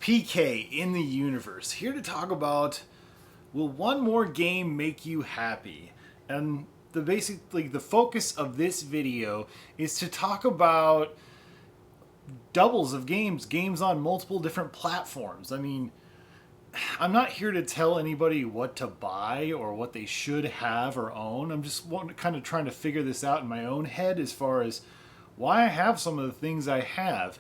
PK in the universe, here to talk about, will one more game make you happy? And the focus of this video is to talk about doubles of games on multiple different platforms. I mean, I'm not here to tell anybody what to buy or what they should have or own. I'm just kind of trying to figure this out in my own head as far as why I have some of the things I have.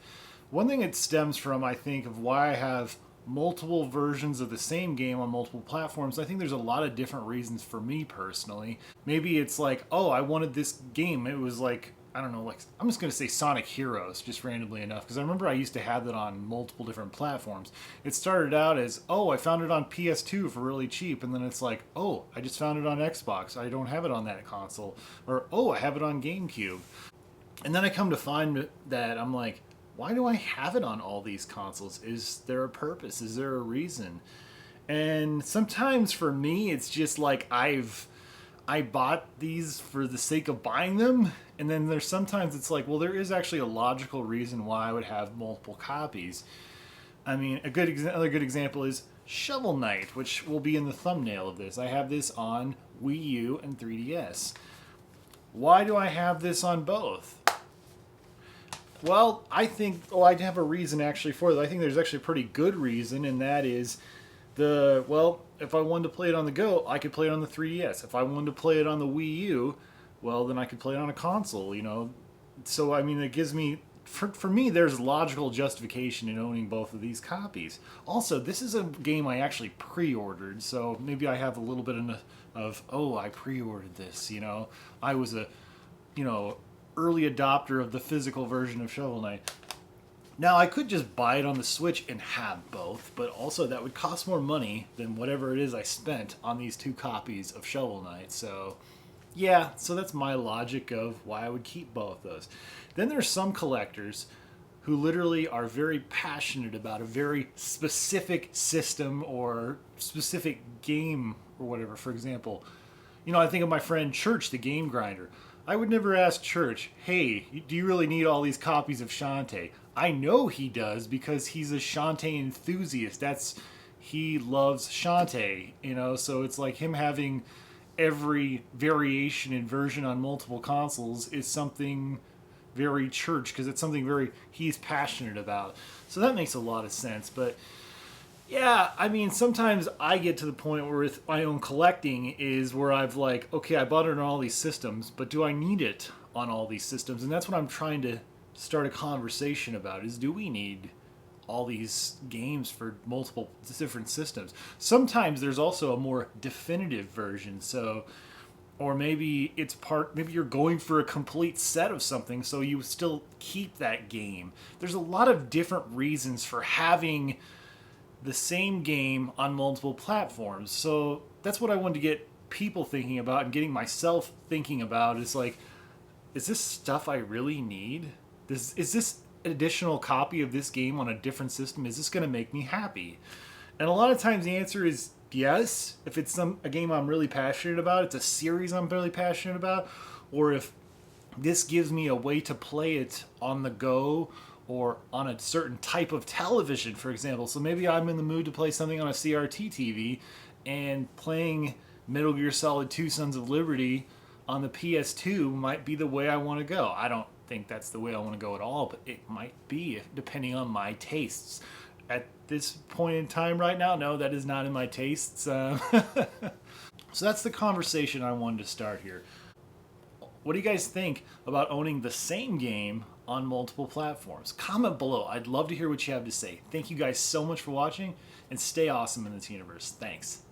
One thing it stems from, I think, of why I have multiple versions of the same game on multiple platforms. I think there's a lot of different reasons for me personally. Maybe it's like, oh, I wanted this game. It was like, I don't know, like, I'm just going to say Sonic Heroes, just randomly enough, because I remember I used to have that on multiple different platforms. It started out as, oh, I found it on PS2 for really cheap, and then it's like, oh, I just found it on Xbox. I don't have it on that console. Or, oh, I have it on GameCube. And then I come to find that I'm like, why do I have it on all these consoles? Is there a purpose? Is there a reason? And sometimes for me, it's just like I bought these for the sake of buying them. And then there's sometimes it's like, well, there is actually a logical reason why I would have multiple copies. I mean, another good example is Shovel Knight, which will be in the thumbnail of this. I have this on Wii U and 3DS. Why do I have this on both? Well, I think, I have a reason actually for that. I think there's actually a pretty good reason, and that is if I wanted to play it on the go, I could play it on the 3DS. If I wanted to play it on the Wii U, well, then I could play it on a console, you know. So, I mean, it gives me, for me, there's logical justification in owning both of these copies. Also, this is a game I actually pre-ordered, so maybe I have a little bit of I pre-ordered this, you know. I was a, early adopter of the physical version of Shovel Knight. Now, I could just buy it on the Switch and have both, but also that would cost more money than whatever it is I spent on these two copies of Shovel Knight. So, yeah, so that's my logic of why I would keep both those. Then there's some collectors who literally are very passionate about a very specific system or specific game or whatever. For example, I think of my friend Church, the game grinder. I would never ask Church, hey, do you really need all these copies of Shantae? I know he does because he's a Shantae enthusiast. He loves Shantae, so it's like him having every variation and version on multiple consoles is something very Church because it's something he's passionate about. So that makes a lot of sense, but yeah, I mean, sometimes I get to the point where with my own collecting is where I've like, okay, I bought it on all these systems, but do I need it on all these systems? And that's what I'm trying to start a conversation about is, do we need all these games for multiple different systems? Sometimes there's also a more definitive version, or maybe maybe you're going for a complete set of something, so you still keep that game. There's a lot of different reasons for having the same game on multiple platforms. So that's what I wanted to get people thinking about and getting myself thinking about is like, is this stuff I really need? Is this additional copy of this game on a different system, is this going to make me happy? And a lot of times the answer is yes, if it's a game I'm really passionate about, it's a series I'm really passionate about, or if this gives me a way to play it on the go or on a certain type of television, for example. So maybe I'm in the mood to play something on a CRT TV, and playing Metal Gear Solid 2 Sons of Liberty on the PS2 might be the way I want to go. I don't think that's the way I want to go at all, but it might be, depending on my tastes. At this point in time right now, no, that is not in my tastes. So that's the conversation I wanted to start here. What do you guys think about owning the same game on multiple platforms? Comment below. I'd love to hear what you have to say. Thank you guys so much for watching, and stay awesome in this universe. Thanks.